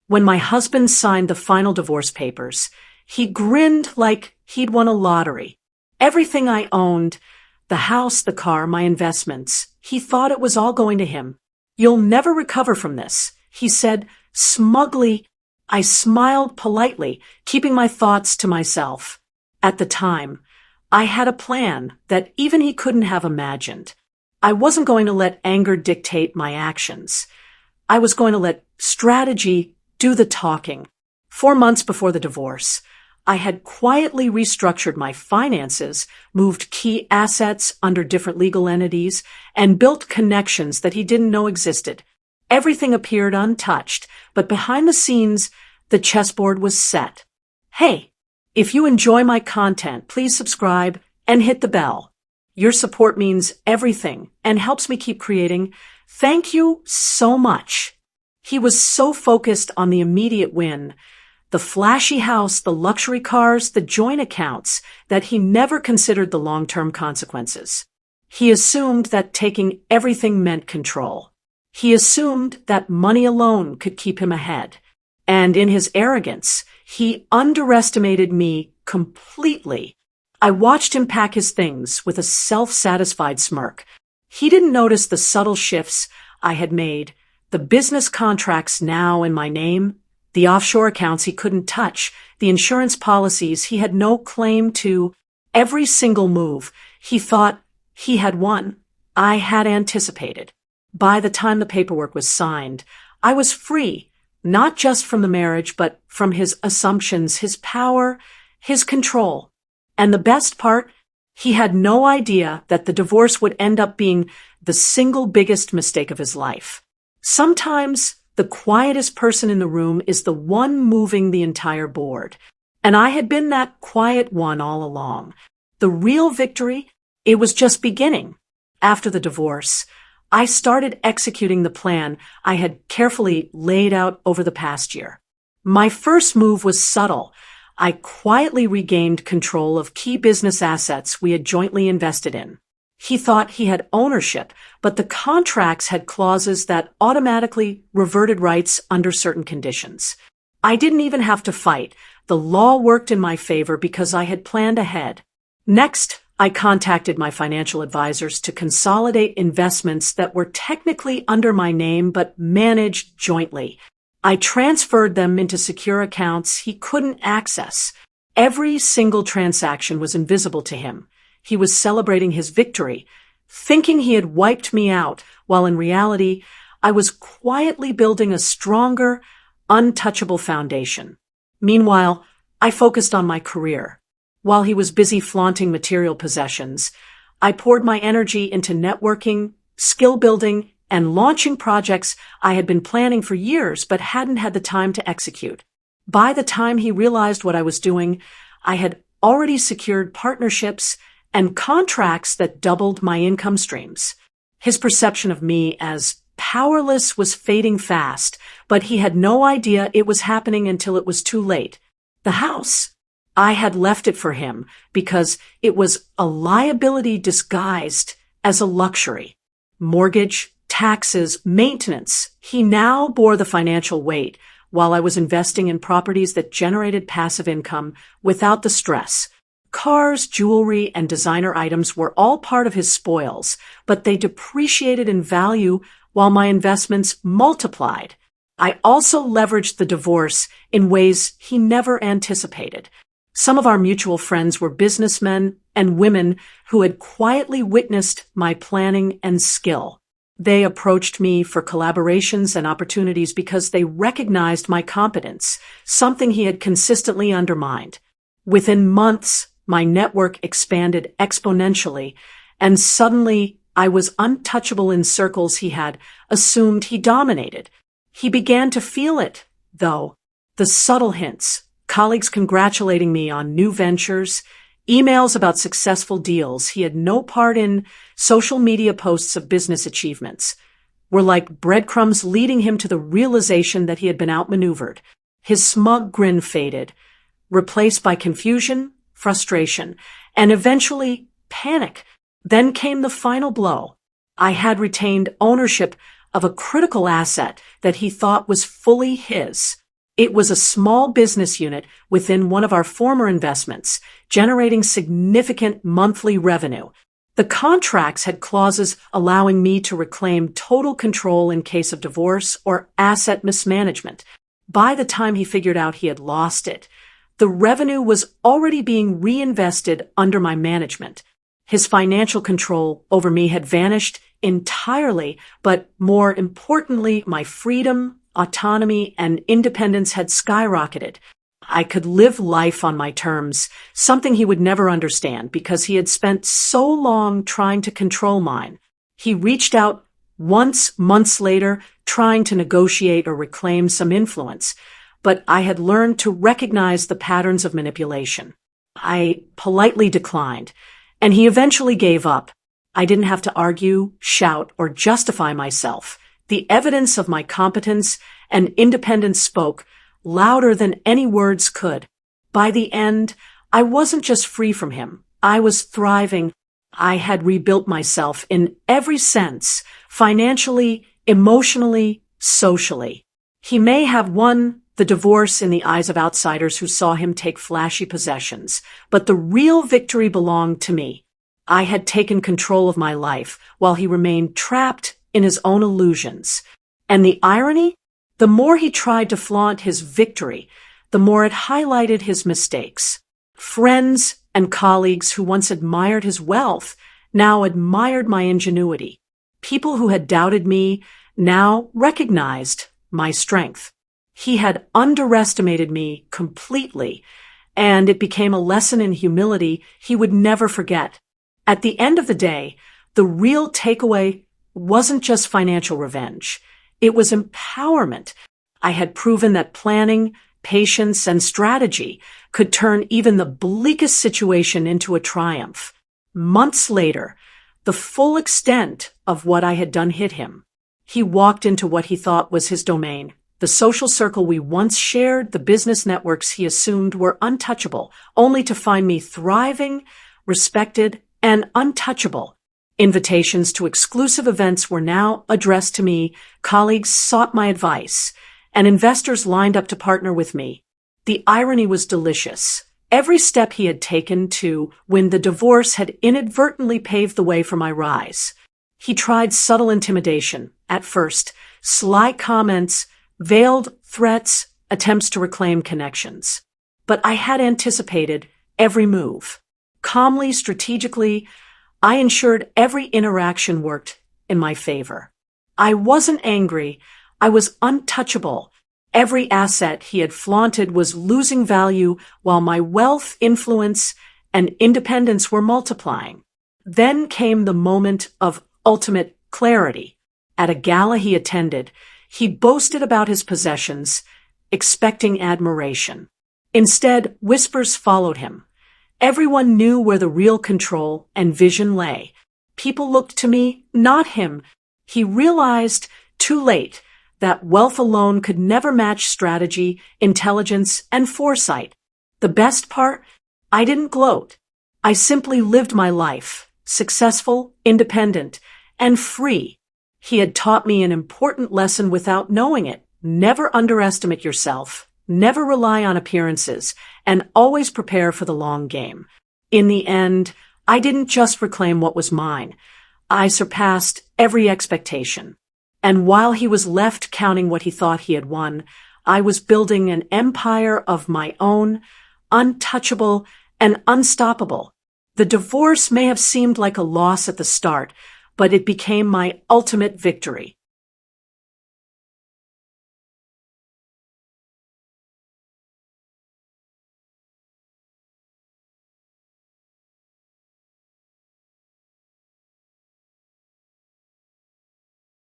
When my husband signed the final divorce papers, he grinned like he'd won a lottery. Everything I owned, the house, the car, my investments, he thought it was all going to him. "You'll never recover from this," he said smugly. I smiled politely, keeping my thoughts to myself. At the time, I had a plan that even he couldn't have imagined. I wasn't going to let anger dictate my actions. I was going to let strategy do the talking. 4 months before the divorce, I had quietly restructured my finances, moved key assets under different legal entities, and built connections that he didn't know existed. Everything appeared untouched, but behind the scenes, the chessboard was set. Hey, if you enjoy my content, please subscribe and hit the bell. Your support means everything and helps me keep creating. Thank you so much. He was so focused on the immediate win, the flashy house, the luxury cars, the joint accounts, that he never considered the long-term consequences. He assumed that taking everything meant control. He assumed that money alone could keep him ahead. And in his arrogance, he underestimated me completely. I watched him pack his things with a self-satisfied smirk. He didn't notice the subtle shifts I had made, the business contracts now in my name, the offshore accounts he couldn't touch, the insurance policies he had no claim to. Every single move he thought he had won, I had anticipated. By the time the paperwork was signed, I was free, not just from the marriage, but from his assumptions, his power, his control. And the best part, he had no idea that the divorce would end up being the single biggest mistake of his life. Sometimes the quietest person in the room is the one moving the entire board. And I had been that quiet one all along. The real victory, it was just beginning. After the divorce, I started executing the plan I had carefully laid out over the past year. My first move was subtle. I quietly regained control of key business assets we had jointly invested in. He thought he had ownership, but the contracts had clauses that automatically reverted rights under certain conditions. I didn't even have to fight. The law worked in my favor because I had planned ahead. Next, I contacted my financial advisors to consolidate investments that were technically under my name but managed jointly. I transferred them into secure accounts he couldn't access. Every single transaction was invisible to him. He was celebrating his victory, thinking he had wiped me out, while in reality, I was quietly building a stronger, untouchable foundation. Meanwhile, I focused on my career. While he was busy flaunting material possessions, I poured my energy into networking, skill building, and launching projects I had been planning for years but hadn't had the time to execute. By the time he realized what I was doing, I had already secured partnerships and contracts that doubled my income streams. His perception of me as powerless was fading fast, but he had no idea it was happening until it was too late. The house, I had left it for him because it was a liability disguised as a luxury. Mortgage, taxes, maintenance. He now bore the financial weight while I was investing in properties that generated passive income without the stress. Cars, jewelry, and designer items were all part of his spoils, but they depreciated in value while my investments multiplied. I also leveraged the divorce in ways he never anticipated. Some of our mutual friends were businessmen and women who had quietly witnessed my planning and skill. They approached me for collaborations and opportunities because they recognized my competence, something he had consistently undermined. Within months, my network expanded exponentially, and suddenly I was untouchable in circles he had assumed he dominated. He began to feel it, though. The subtle hints, colleagues congratulating me on new ventures, emails about successful deals he had no part in, social media posts of business achievements, were like breadcrumbs leading him to the realization that he had been outmaneuvered. His smug grin faded, replaced by confusion, frustration, and eventually panic. Then came the final blow. I had retained ownership of a critical asset that he thought was fully his. It was a small business unit within one of our former investments, generating significant monthly revenue. The contracts had clauses allowing me to reclaim total control in case of divorce or asset mismanagement. By the time he figured out he had lost it, the revenue was already being reinvested under my management. His financial control over me had vanished entirely, but more importantly, my freedom, autonomy, and independence had skyrocketed. I could live life on my terms, something he would never understand because he had spent so long trying to control mine. He reached out once, months later, trying to negotiate or reclaim some influence, but I had learned to recognize the patterns of manipulation. I politely declined, and he eventually gave up. I didn't have to argue, shout, or justify myself. The evidence of my competence and independence spoke louder than any words could. By the end, I wasn't just free from him. I was thriving. I had rebuilt myself in every sense, financially, emotionally, socially. He may have won the divorce in the eyes of outsiders who saw him take flashy possessions, but the real victory belonged to me. I had taken control of my life while he remained trapped in his own illusions. And the irony? The more he tried to flaunt his victory, the more it highlighted his mistakes. Friends and colleagues who once admired his wealth now admired my ingenuity. People who had doubted me now recognized my strength. He had underestimated me completely, and it became a lesson in humility he would never forget. At the end of the day, the real takeaway wasn't just financial revenge. It was empowerment. I had proven that planning, patience, and strategy could turn even the bleakest situation into a triumph. Months later, the full extent of what I had done hit him. He walked into what he thought was his domain. The social circle we once shared, the business networks he assumed were untouchable, only to find me thriving, respected, and untouchable. Invitations to exclusive events were now addressed to me, colleagues sought my advice, and investors lined up to partner with me. The irony was delicious. Every step he had taken to win the divorce had inadvertently paved the way for my rise. He tried subtle intimidation, at first, sly comments, veiled threats, attempts to reclaim connections. But I had anticipated every move. Calmly, strategically, I ensured every interaction worked in my favor. I wasn't angry. I was untouchable. Every asset he had flaunted was losing value while my wealth, influence, and independence were multiplying. Then came the moment of ultimate clarity. At a gala he attended, he boasted about his possessions, expecting admiration. Instead, whispers followed him. Everyone knew where the real control and vision lay. People looked to me, not him. He realized, too late, that wealth alone could never match strategy, intelligence, and foresight. The best part? I didn't gloat. I simply lived my life, successful, independent, and free. He had taught me an important lesson without knowing it. Never underestimate yourself. Never rely on appearances, and always prepare for the long game. In the end, I didn't just reclaim what was mine. I surpassed every expectation. And while he was left counting what he thought he had won, I was building an empire of my own, untouchable and unstoppable. The divorce may have seemed like a loss at the start, but it became my ultimate victory.